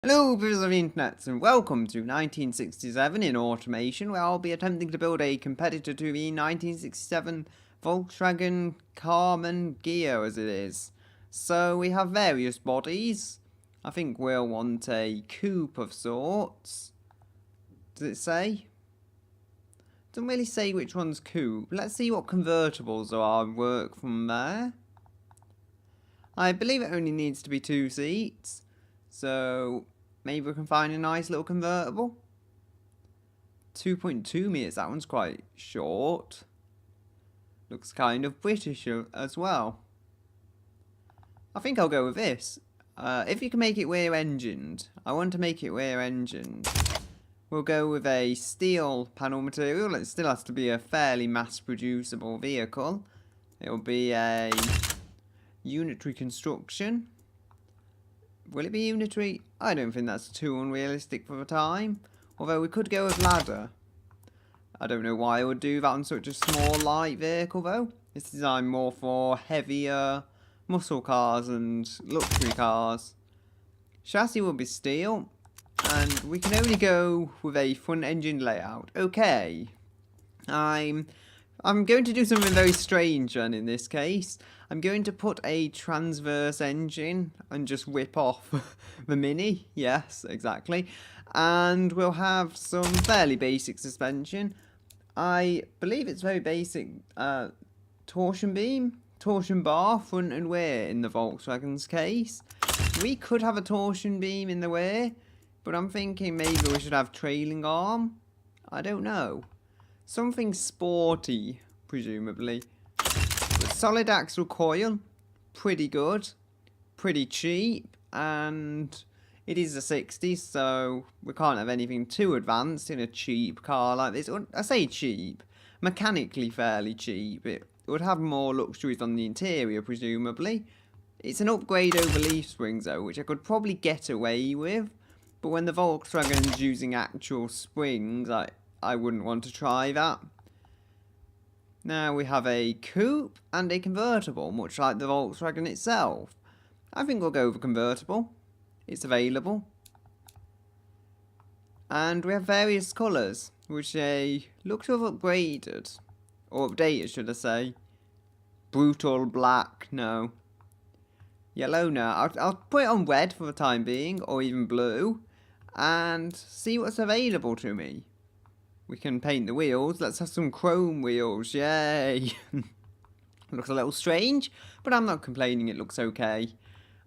Hello viewers of the internet and welcome to 1967 in automation, where I'll be attempting to build a competitor to the 1967 Volkswagen Karmann Ghia as it is. So we have various bodies. I think we'll want a coupe of sorts. Does it say? Doesn't really say which one's coupe. Let's see what convertibles are and work from there. I believe it only needs to be 2 seats. So maybe we can find a nice little convertible. 2.2 meters, that one's quite short. Looks kind of British as well. I think I'll go with this. If you can make it rear engined, I want to make it rear engined. We'll go with a steel panel material. It still has to be a fairly mass producible vehicle. It'll be a unitary construction. Will it be unitary? I don't think that's too unrealistic for the time. Although we could go with ladder. I don't know why I would do that on such a small light vehicle though. It's designed more for heavier muscle cars and luxury cars. Chassis will be steel. And we can only go with a front engine layout. Okay. I'm going to do something very strange then in this case. I'm going to put a transverse engine and just whip off the Mini. Yes, exactly. And we'll have some fairly basic suspension. I believe it's very basic torsion bar, front and rear in the Volkswagen's case. We could have a torsion beam in the rear, but I'm thinking maybe we should have trailing arm. I don't know. Something sporty, presumably. But solid axle coil, pretty good, pretty cheap, and it is a 60s, so we can't have anything too advanced in a cheap car like this. I say cheap, mechanically fairly cheap. It would have more luxuries on the interior, presumably. It's an upgrade over leaf springs, though, which I could probably get away with. But when the Volkswagen's using actual springs, I wouldn't want to try that. Now we have a coupe and a convertible, much like the Volkswagen itself. I think we'll go with a convertible. It's available. And we have various colours, which they look to have upgraded. Or updated, should I say. Brutal black, no. Yellow, no. I'll put it on red for the time being, or even blue. And see what's available to me. We can paint the wheels. Let's have some chrome wheels. Yay! Looks a little strange, but I'm not complaining. It looks okay.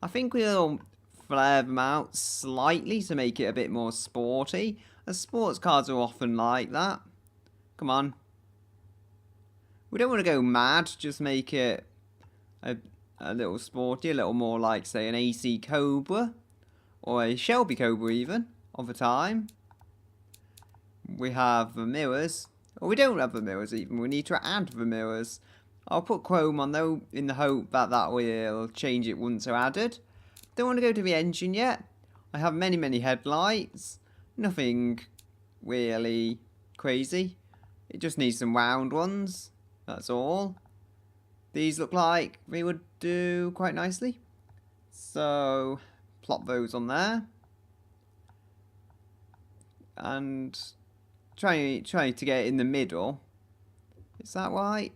I think we'll flare them out slightly to make it a bit more sporty. As sports cars are often like that. Come on. We don't want to go mad. Just make it a little sporty. A little more like, say, an AC Cobra. Or a Shelby Cobra even. Of the time. We have the mirrors. Or we don't have the mirrors even. We need to add the mirrors. I'll put chrome on though in the hope that will change it once they're added. Don't want to go to the engine yet. I have many headlights. Nothing really crazy. It just needs some round ones. That's all. These look like they would do quite nicely. So plop those on there. And try to get it in the middle. Is that right?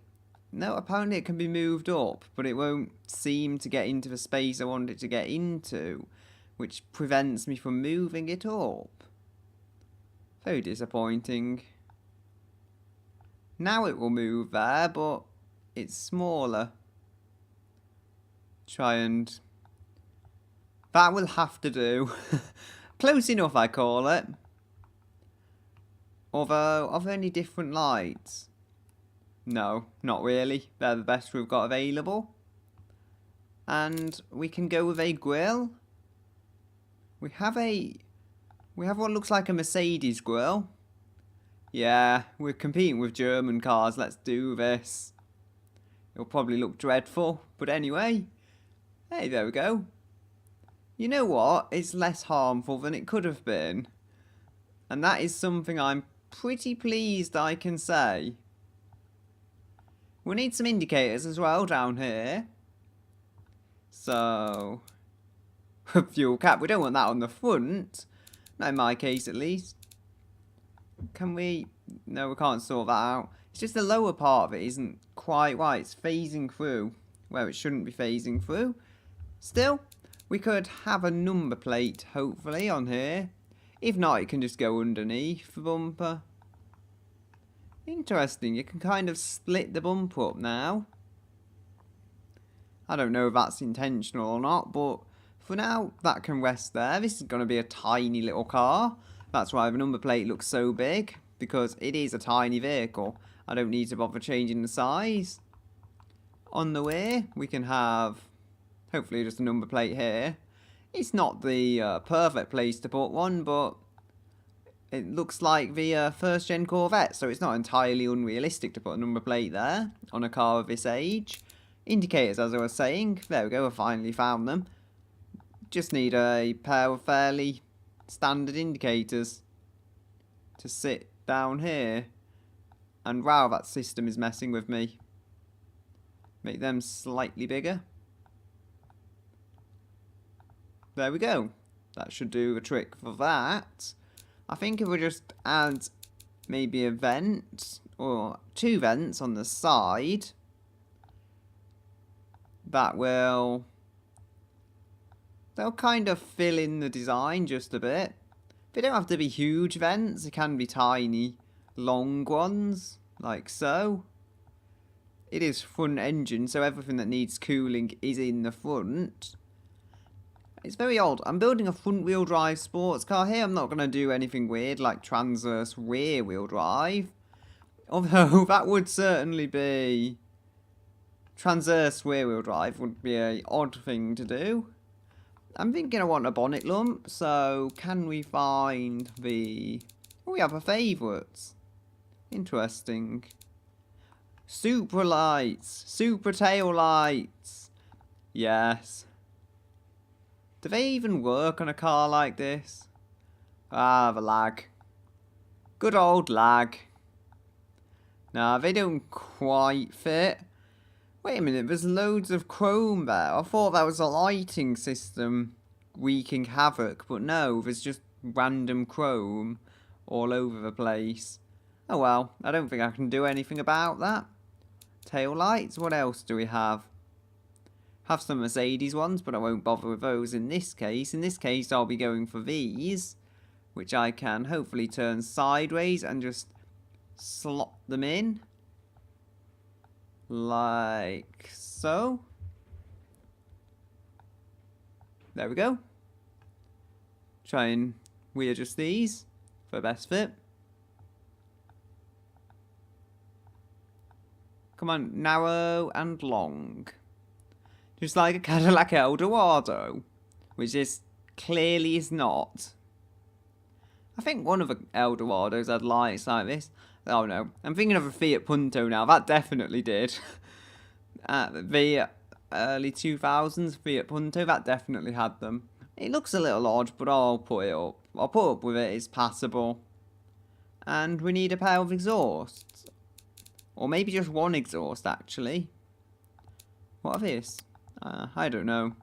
No, apparently it can be moved up, but it won't seem to get into the space I want it to get into, which prevents me from moving it up. Very disappointing. Now it will move there, but it's smaller. Try and... That will have to do. Close enough, I call it. Although, are there any different lights? No, not really. They're the best we've got available. And we can go with a grille. We have what looks like a Mercedes grille. Yeah, we're competing with German cars. Let's do this. It'll probably look dreadful, but anyway. Hey, there we go. You know what? It's less harmful than it could have been. And that is something I'm pretty pleased I can say. We need some indicators as well down here. So fuel cap. We don't want that on the front. Not in my case, at least. Can we? No, we can't sort that out. It's just the lower part of it isn't quite right. It's phasing through where it shouldn't be phasing through. Still, we could have a number plate, hopefully, on here. If not, it can just go underneath the bumper. Interesting, you can kind of split the bumper up now. I don't know if that's intentional or not, but for now, that can rest there. This is going to be a tiny little car. That's why the number plate looks so big, because it is a tiny vehicle. I don't need to bother changing the size. On the way, we can have, hopefully, just a number plate here. It's not the perfect place to put one, but it looks like the first gen Corvette, so it's not entirely unrealistic to put a number plate there on a car of this age. Indicators, as I was saying, there we go, I finally found them. Just need a pair of fairly standard indicators to sit down here. And wow, that system is messing with me. Make them slightly bigger. There we go. That should do the trick for that. I think if we just add maybe a vent or 2 vents on the side, that will, they'll kind of fill in the design just a bit. They don't have to be huge vents, they can be tiny, long ones, like so. It is front engine, so everything that needs cooling is in the front. It's very odd. I'm building a front-wheel drive sports car here. I'm not going to do anything weird like transverse rear-wheel drive. Although that would certainly be... Transverse rear-wheel drive would be an odd thing to do. I'm thinking I want a bonnet lump, so can we find the... Oh, we have a favourites. Interesting. Super lights. Super tail lights. Yes. Do they even work on a car like this? Ah, the lag. Good old lag. Nah, they don't quite fit. Wait a minute, there's loads of chrome there. I thought that was a lighting system wreaking havoc, but no, there's just random chrome all over the place. Oh well, I don't think I can do anything about that. Tail lights, what else do we have? Have some Mercedes ones, but I won't bother with those in this case. In this case, I'll be going for these, which I can hopefully turn sideways and just slot them in. Like so. There we go. Try and readjust these for best fit. Come on, narrow and long. Just like a Cadillac Eldorado, which is clearly is not. I think one of the Eldorados had lights like this. Oh no, I'm thinking of a Fiat Punto now. That definitely did. The early 2000s Fiat Punto, that definitely had them. It looks a little odd, but I'll put it up. I'll put up with it, it's passable. And we need a pair of exhausts. Or maybe just one exhaust, actually. What are this? I don't know.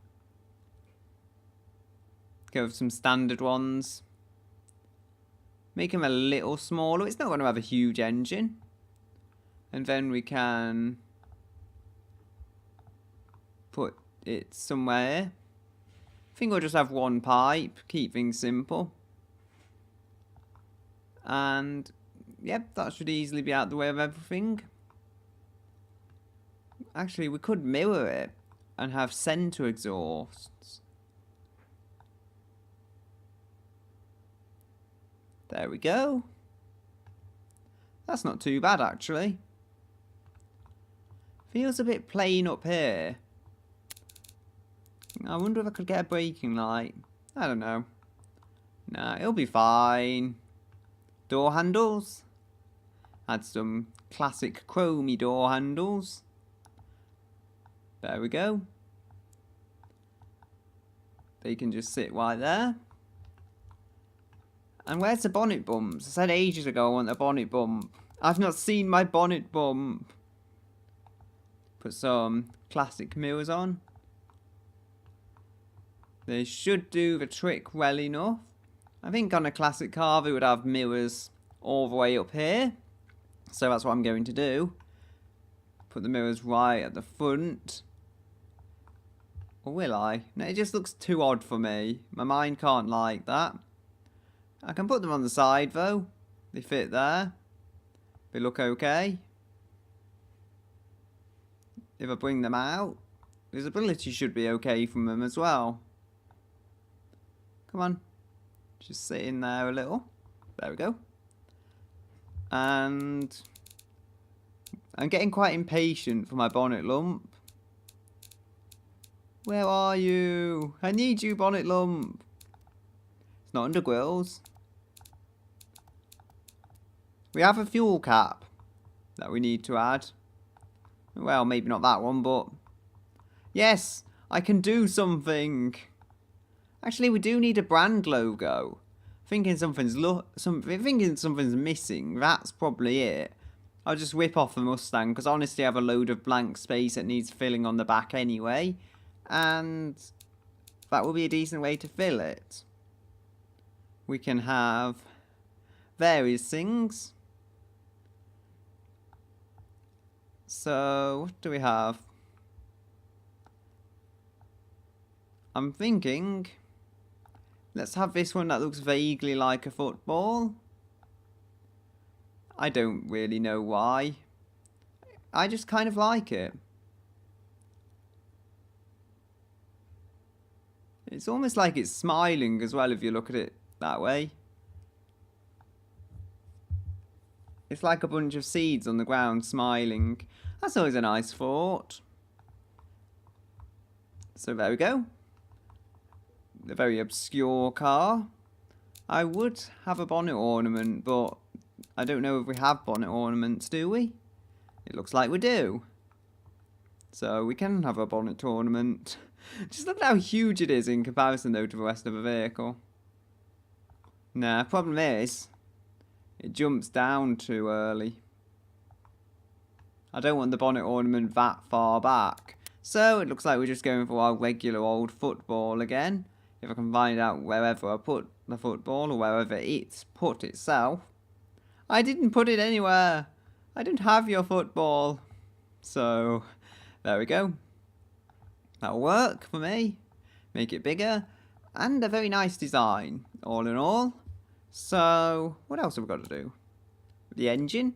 Go with some standard ones. Make them a little smaller. It's not going to have a huge engine. And then we can put it somewhere. I think we'll just have one pipe. Keep things simple. And yep, that should easily be out the way of everything. Actually, we could mirror it and have center exhausts. There we go. That's not too bad, actually. Feels a bit plain up here. I wonder if I could get a braking light. I don't know. Nah, it'll be fine. Door handles. Add some classic chromey door handles. There we go. They can just sit right there. And where's the bonnet bumps? I said ages ago I want a bonnet bump. I've not seen my bonnet bump. Put some classic mirrors on. They should do the trick well enough. I think on a classic car they would have mirrors all the way up here. So that's what I'm going to do. Put the mirrors right at the front. Or will I? No, it just looks too odd for me. My mind can't like that. I can put them on the side though. They fit there. They look okay. If I bring them out, visibility should be okay from them as well. Come on. Just sit in there a little. There we go. And I'm getting quite impatient for my bonnet lump. Where are you? I need you, bonnet lump. It's not under grills. We have a fuel cap that we need to add. Well, maybe not that one, but yes, I can do something. Actually, we do need a brand logo. Thinking something's missing. That's probably it. I'll just whip off the Mustang because honestly, I have a load of blank space that needs filling on the back anyway, and that will be a decent way to fill it. We can have various things. So, what do we have? I'm thinking, let's have this one that looks vaguely like a football. I don't really know why. I just kind of like it. It's almost like it's smiling as well if you look at it that way. It's like a bunch of seeds on the ground smiling. That's always a nice thought. So there we go. A very obscure car. I would have a bonnet ornament, but I don't know if we have bonnet ornaments, do we? It looks like we do. So we can have a bonnet ornament. Just look at how huge it is in comparison though to the rest of the vehicle. Nah, problem is, it jumps down too early. I don't want the bonnet ornament that far back. So it looks like we're just going for our regular old football again. If I can find out wherever I put the football or wherever it's put itself. I didn't put it anywhere. I don't have your football. So there we go. That'll work for me. Make it bigger. And a very nice design, all in all. So what else have we got to do? The engine.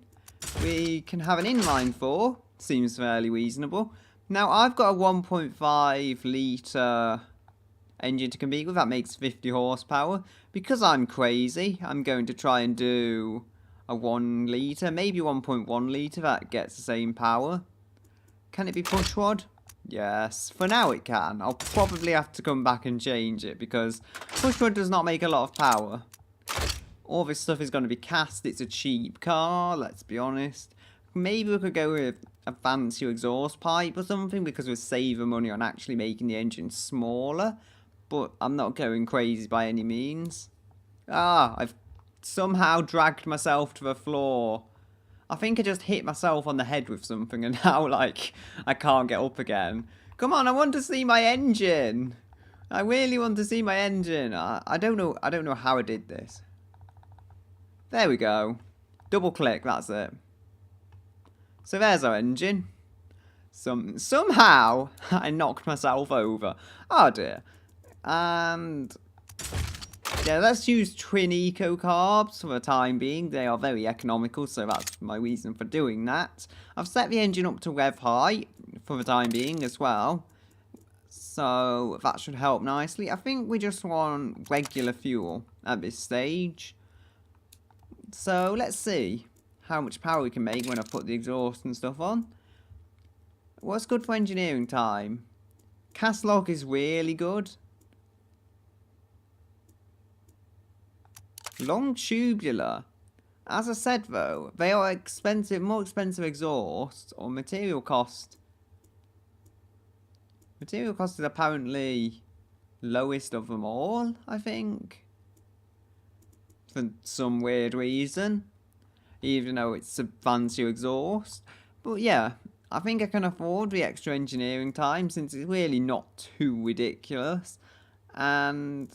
We can have an inline 4. Seems fairly reasonable. Now I've got a 1.5 litre engine to compete with. That makes 50 horsepower. Because I'm crazy, I'm going to try and do a 1 litre, maybe 1.1 litre that gets the same power. Can it be push rod? Yes, for now it can. I'll probably have to come back and change it because push rod does not make a lot of power. All this stuff is going to be cast. It's a cheap car, let's be honest. Maybe we could go with a fancy exhaust pipe or something because we'll save the money on actually making the engine smaller. But I'm not going crazy by any means. I've somehow dragged myself to the floor. I think I just hit myself on the head with something and now, like, I can't get up again. Come on, I want to see my engine. I really want to see my engine. I don't know how I did this. There we go. Double click, that's it. So there's our engine. Somehow, I knocked myself over. Oh dear. And yeah, let's use twin eco carbs for the time being. They are very economical, so that's my reason for doing that. I've set the engine up to rev high for the time being as well, so that should help nicely. I think we just want regular fuel at this stage. So let's see how much power we can make when I put the exhaust and stuff on. What's good for engineering time? Cast log is really good. Long tubular. As I said though, they are expensive, more expensive exhausts or material cost. Material cost is apparently lowest of them all, I think. For some weird reason. Even though it's a fancy exhaust. But yeah, I think I can afford the extra engineering time since it's really not too ridiculous. And,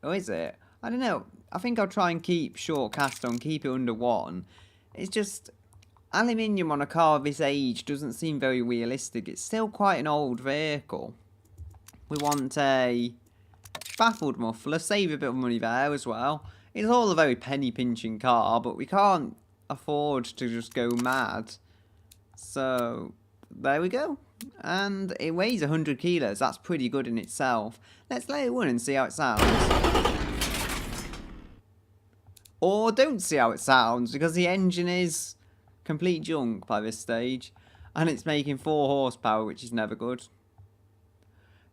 oh, is it? I don't know. I think I'll try and keep short cast on, keep it under 1. It's just, aluminium on a car of this age doesn't seem very realistic. It's still quite an old vehicle. We want a baffled muffler, save a bit of money there as well. It's all a very penny-pinching car, but we can't afford to just go mad. So, there we go. And it weighs 100 kilos. That's pretty good in itself. Let's let it run and see how it sounds. Or don't see how it sounds, because the engine is complete junk by this stage. And it's making 4 horsepower, which is never good.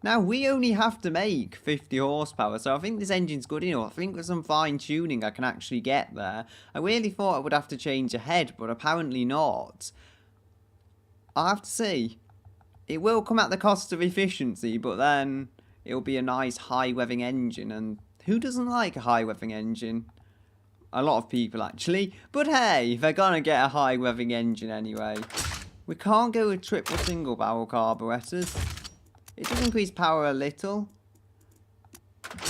Now, we only have to make 50 horsepower, so I think this engine's good enough. I think with some fine-tuning I can actually get there. I really thought I would have to change a head, but apparently not. I'll have to see. It will come at the cost of efficiency, but then it'll be a nice high-revving engine, and who doesn't like a high-revving engine? A lot of people, actually. But hey, they're gonna get a high-revving engine anyway. We can't go with triple single-barrel carburetors. It does increase power a little.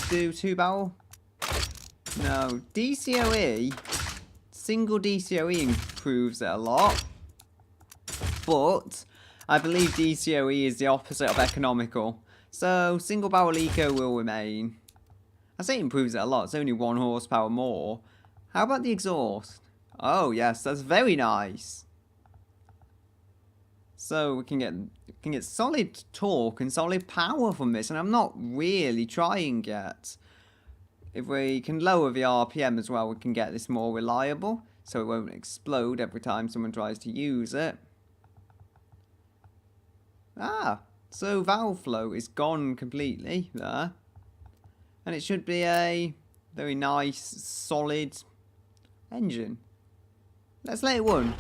Do 2-barrel? No. DCOE, single DCOE improves it a lot. But I believe DCOE is the opposite of economical. So single barrel eco will remain. I say it improves it a lot. It's only 1 horsepower more. How about the exhaust? Oh yes, that's very nice. So we can get solid torque and solid power from this, and I'm not really trying yet. If we can lower the RPM as well, we can get this more reliable, so it won't explode every time someone tries to use it. Ah, so valve flow is gone completely there. And it should be a very nice, solid engine. Let's let it run.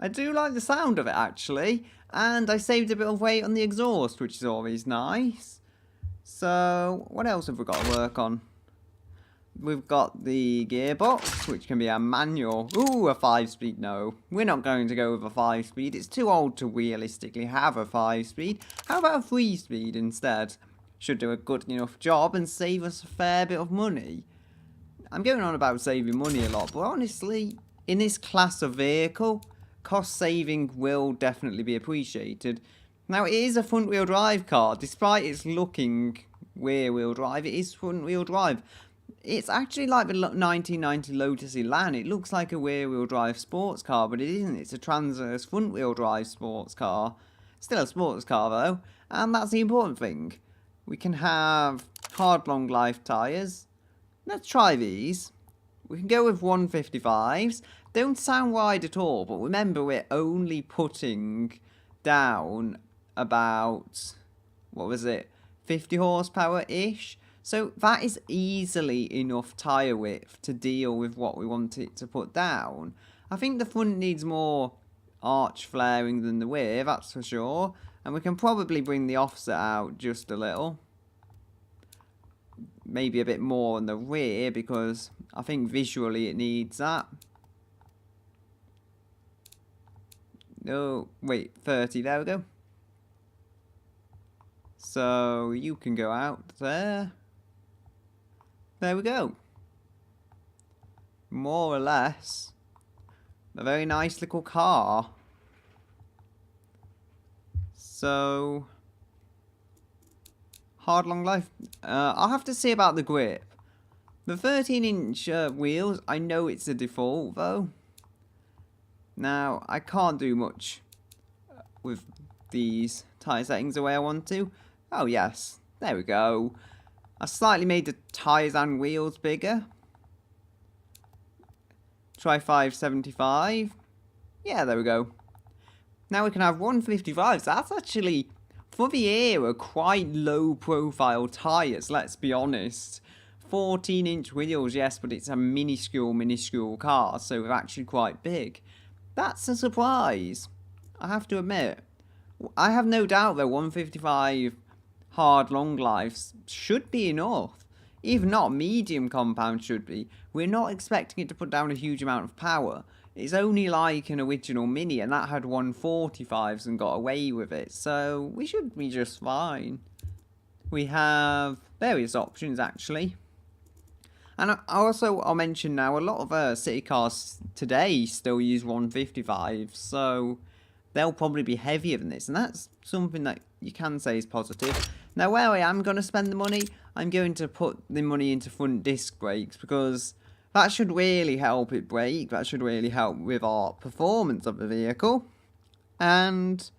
I do like the sound of it actually, and I saved a bit of weight on the exhaust, which is always nice. So, what else have we got to work on? We've got the gearbox, which can be a manual. Ooh, a 5-speed, no. We're not going to go with a 5-speed. It's too old to realistically have a 5-speed. How about a 3-speed instead? Should do a good enough job and save us a fair bit of money. I'm going on about saving money a lot, but honestly, in this class of vehicle, cost saving will definitely be appreciated. Now, it is a front-wheel drive car. Despite its looking rear-wheel drive, it is front-wheel drive. It's actually like the 1990 Lotus Elan. It looks like a rear-wheel drive sports car, but it isn't. It's a transverse front-wheel drive sports car. Still a sports car, though. And that's the important thing. We can have hard, long-life tyres. Let's try these. We can go with 155s. Don't sound wide at all, but remember we're only putting down about, what was it, 50 horsepower-ish? So that is easily enough tyre width to deal with what we want it to put down. I think the front needs more arch flaring than the rear, that's for sure. And we can probably bring the offset out just a little. Maybe a bit more on the rear, because I think visually it needs that. Oh, wait, 30, there we go. So, you can go out there. There we go. More or less. A very nice little car. So, hard, long life. I'll have to see about the grip. The 13-inch wheels, I know it's a default, though. Now, I can't do much with these tyre settings the way I want to. Oh, yes. There we go. I slightly made the tyres and wheels bigger. Try 575. Yeah, there we go. Now we can have 155s. That's actually, for the era, quite low-profile tyres, let's be honest. 14-inch wheels, yes, but it's a minuscule car, so they're actually quite big. That's a surprise. I have to admit. I have no doubt that 155 hard long lives should be enough. Even not medium compound should be. We're not expecting it to put down a huge amount of power. It's only like an original Mini, and that had 145s and got away with it, so we should be just fine. We have various options, actually. And I'll mention now, a lot of city cars today still use 155, so they'll probably be heavier than this, and that's something that you can say is positive. Now, where I am going to spend the money, I'm going to put the money into front disc brakes, because that should really help it brake. That should really help with our performance of the vehicle. And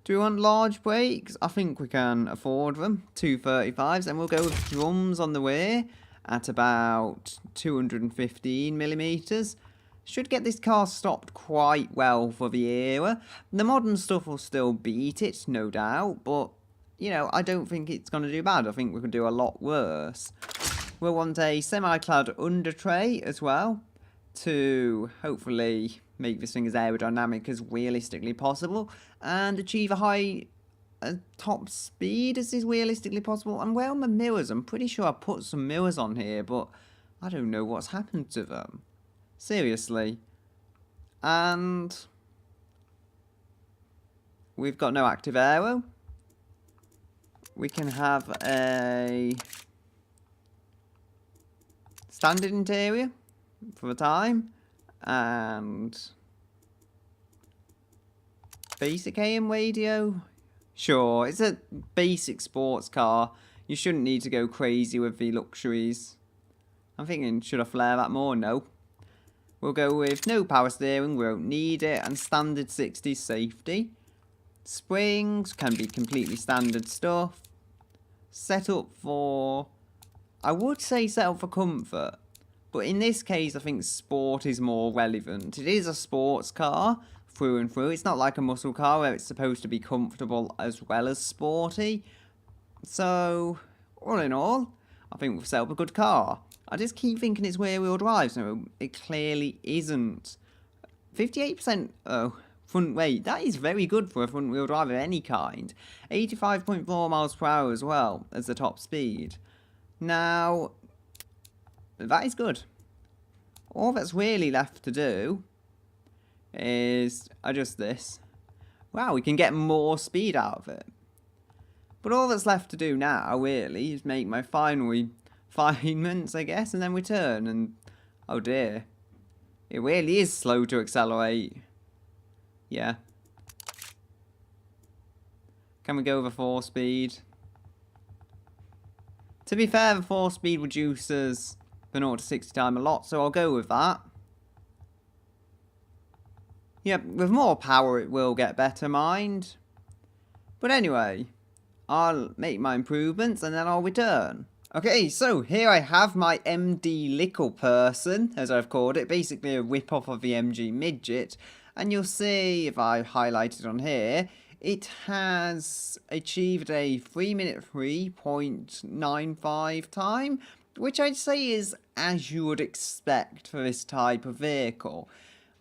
do we want large brakes? I think we can afford them. 235s, and we'll go with drums on the rear at about 215mm. Should get this car stopped quite well for the era. The modern stuff will still beat it, no doubt, but, you know, I don't think it's going to do bad. I think we could do a lot worse. We'll want a semi-clad under tray as well to hopefully make this thing as aerodynamic as realistically possible and achieve a high top speed as is realistically possible. And where are my mirrors? I'm pretty sure I put some mirrors on here, but I don't know what's happened to them. Seriously. And we've got no active aero. We can have a standard interior for the time, and basic AM radio. Sure, it's a basic sports car. You shouldn't need to go crazy with the luxuries. I'm thinking, should I flare that more? No. We'll go with no power steering, we won't need it, and standard 60s safety. Springs can be completely standard stuff. Set up for, I would say set up for comfort, but in this case I think sport is more relevant. It is a sports car through and through. It's not like a muscle car where it's supposed to be comfortable as well as sporty. So, all in all, I think we've set up a good car. I just keep thinking it's rear-wheel drive, so it clearly isn't. 58% front weight, that is very good for a front-wheel drive of any kind. 85.4 miles per hour as well as the top speed. Now, that is good. All that's really left to do is adjust this. Wow, we can get more speed out of it. But all that's left to do now, really, is make my final refinements, I guess, and then return. And, oh dear, it really is slow to accelerate. Yeah. Can we go over 4-speed? To be fair, the 4-speed reduces the 0 to 60 time a lot, so I'll go with that. Yep, with more power it will get better, mind. But anyway, I'll make my improvements and then I'll return. Okay, so here I have my MD Lickle person, as I've called it, basically a rip-off of the MG Midget. And you'll see, if I highlight it on here, it has achieved a 3-minute 3.95 time, which I'd say is as you would expect for this type of vehicle.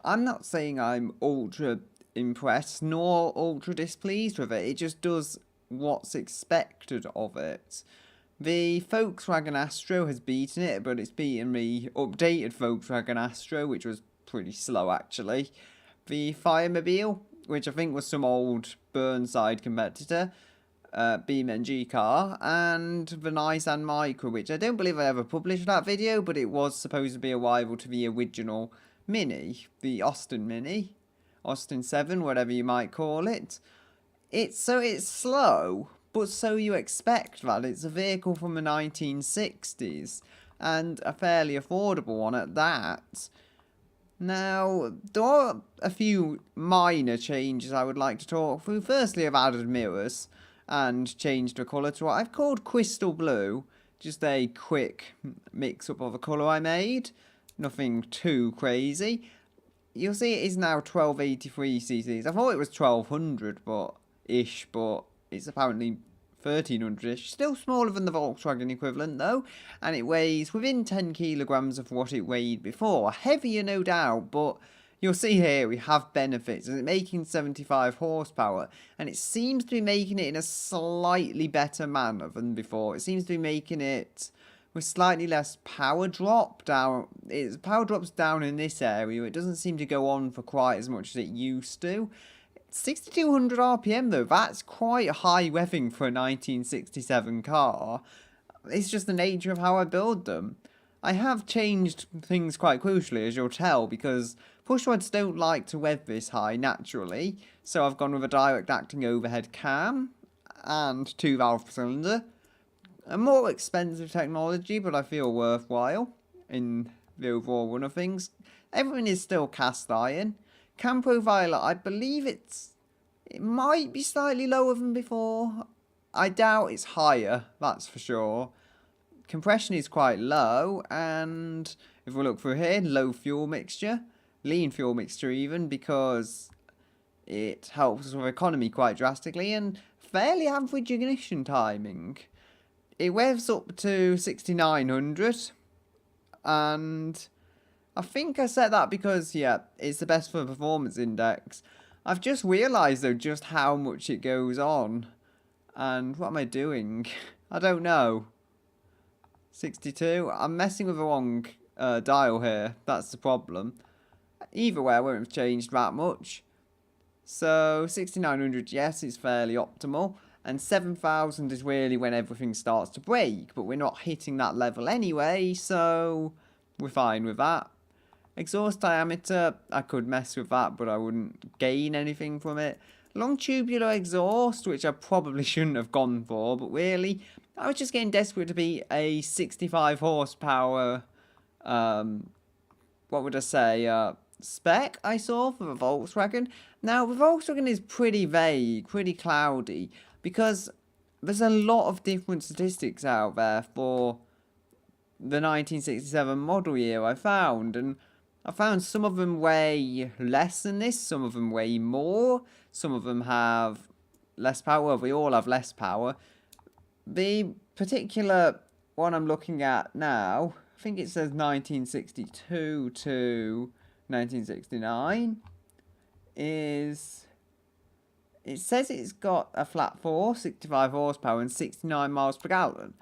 I'm not saying I'm ultra impressed nor ultra displeased with it, it just does what's expected of it. The Volkswagen Astro has beaten it, but it's beaten the updated Volkswagen Astro, which was pretty slow actually. The Firemobile, which I think was some old Burnside competitor, BeamNG car, and the Nissan Micra, which I don't believe I ever published that video, but it was supposed to be a rival to the original Mini, the Austin Mini, Austin 7, whatever you might call it. It's slow, but so you expect that. It's a vehicle from the 1960s, and a fairly affordable one at that. Now, there are a few minor changes I would like to talk through. Firstly, I've added mirrors and changed the colour to what I've called Crystal Blue. Just a quick mix-up of a colour I made. Nothing too crazy. You'll see it is now 1283 cc's. I thought it was 1200, but it's apparently 1300-ish. Still smaller than the Volkswagen equivalent though, and it weighs within 10 kilograms of what it weighed before. Heavier no doubt, but you'll see here we have benefits. It's making 75 horsepower, and it seems to be making it in a slightly better manner than before. It seems to be making it with slightly less power drop down. Its power drops down in this area. It doesn't seem to go on for quite as much as it used to. 6,200 RPM though, that's quite high revving for a 1967 car. It's just the nature of how I build them. I have changed things quite crucially, as you'll tell, because push rods don't like to rev this high naturally, so I've gone with a direct acting overhead cam and 2-valve cylinder. A more expensive technology, but I feel worthwhile in the overall run of things. Everything is still cast iron. Cam profiler, I believe it might be slightly lower than before. I doubt it's higher, that's for sure. Compression is quite low, and if we look through here, low fuel mixture, lean fuel mixture even, because it helps with economy quite drastically, and fairly average ignition timing. It revs up to 6,900, and I think I set that because, yeah, it's the best for the performance index. I've just realised, though, just how much it goes on. And what am I doing? I don't know. 62? I'm messing with the wrong dial here. That's the problem. Either way, I won't have changed that much. So, 6,900, yes, it's fairly optimal. And 7,000 is really when everything starts to break. But we're not hitting that level anyway, so we're fine with that. Exhaust diameter, I could mess with that, but I wouldn't gain anything from it. Long tubular exhaust, which I probably shouldn't have gone for, but really, I was just getting desperate to be a 65 horsepower, what would I say, spec I saw for the Volkswagen. Now, the Volkswagen is pretty vague, pretty cloudy, because there's a lot of different statistics out there for the 1967 model year I found, and I found some of them way less than this, some of them way more, some of them have less power, well, they all have less power. The particular one I'm looking at now, I think it says 1962 to 1969, is, it says it's got a flat 4, 65 horsepower and 69 miles per gallon.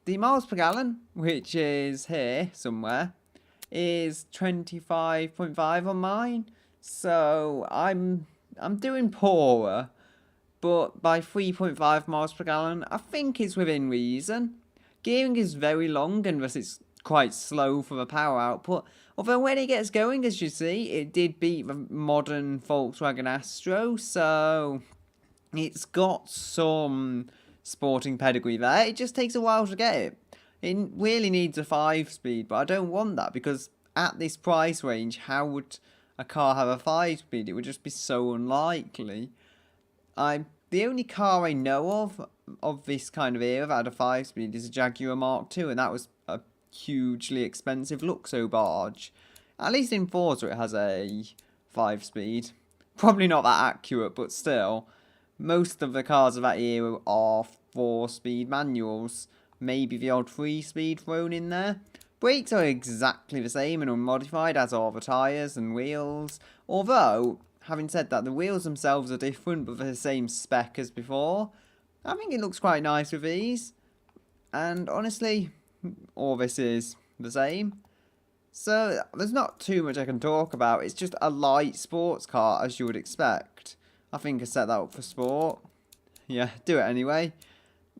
The miles per gallon, which is here somewhere, is 25.5 on mine, so I'm doing poorer, but by 3.5 miles per gallon, I think it's within reason. Gearing is very long, and thus it's quite slow for the power output, although when it gets going, as you see, it did beat the modern Volkswagen Astro, so it's got some sporting pedigree there. It just takes a while to get it. It really needs a 5-speed, but I don't want that, because at this price range, how would a car have a 5-speed? It would just be so unlikely. The only car I know of this kind of era that had a 5-speed is a Jaguar Mark II, and that was a hugely expensive Luxo barge. At least in Forza it has a 5-speed. Probably not that accurate, but still. Most of the cars of that era are 4-speed manuals. Maybe the odd 3-speed thrown in there. Brakes are exactly the same and unmodified, as are the tyres and wheels. Although, having said that, the wheels themselves are different, but they're the same spec as before. I think it looks quite nice with these. And honestly, all this is the same. So, there's not too much I can talk about. It's just a light sports car, as you would expect. I think I set that up for sport. Yeah, do it anyway.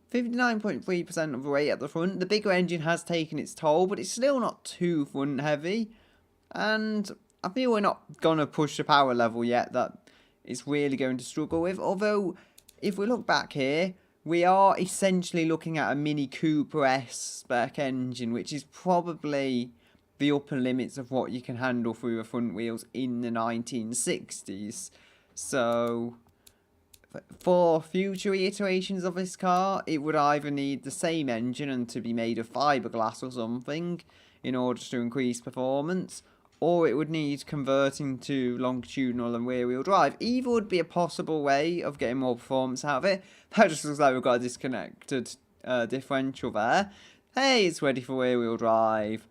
59.3% of the weight at the front. The bigger engine has taken its toll, but it's still not too front heavy. And I feel we're not going to push the power level yet that it's really going to struggle with. Although, if we look back here, we are essentially looking at a Mini Cooper S spec engine, which is probably the upper limits of what you can handle through the front wheels in the 1960s. So, for future iterations of this car, it would either need the same engine and to be made of fiberglass or something in order to increase performance, or it would need converting to longitudinal and rear wheel drive. Either would be a possible way of getting more performance out of it. That just looks like we've got a disconnected differential there. Hey, it's ready for rear wheel drive.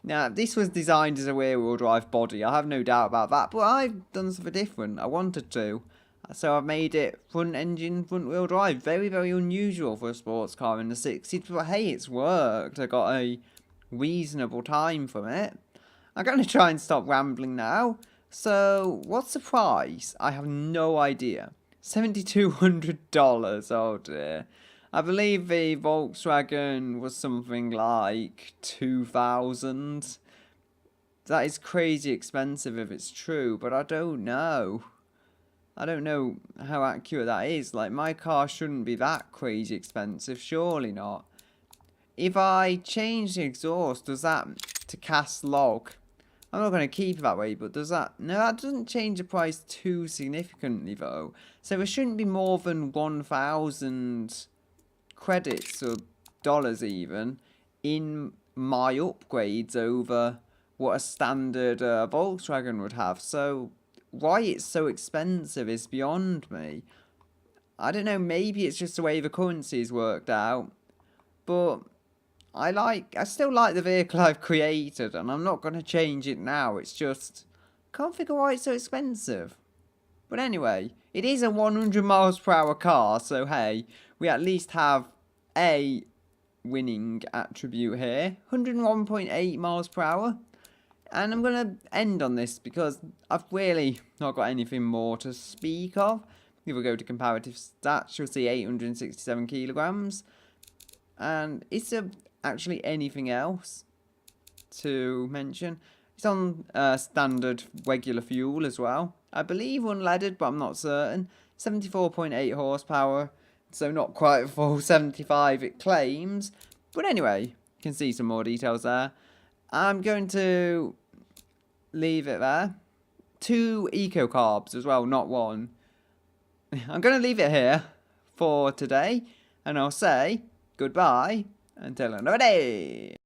Now, this was designed as a rear-wheel drive body, I have no doubt about that, but I've done something different. I wanted to. So I've made it front engine, front wheel drive. Very, very unusual for a sports car in the 60s, but hey, it's worked. I got a reasonable time from it. I'm going to try and stop rambling now. So, what's the price? I have no idea. $7,200, oh dear. I believe the Volkswagen was something like 2,000. That is crazy expensive if it's true, but I don't know. I don't know how accurate that is. Like, my car shouldn't be that crazy expensive, surely not. If I change the exhaust, does that to cast log? I'm not going to keep it that way, but does that... No, that doesn't change the price too significantly, though. So it shouldn't be more than 1,000 credits, or dollars even, in my upgrades over what a standard Volkswagen would have. So why it's so expensive is beyond me. I don't know, maybe it's just the way the currency is worked out. But I still like the vehicle I've created, and I'm not going to change it now. It's just, can't figure why it's so expensive. But anyway, it is a 100 miles per hour car, so hey, we at least have a winning attribute here. 101.8 miles per hour. And I'm going to end on this because I've really not got anything more to speak of. If we go to comparative stats, you'll see 867 kilograms. And is there actually anything else to mention? It's on standard regular fuel as well. I believe unleaded, but I'm not certain. 74.8 horsepower, so not quite a full 75 it claims. But anyway, you can see some more details there. I'm going to leave it there. 2 eco carbs as well, not 1. I'm going to leave it here for today, and I'll say goodbye until another day.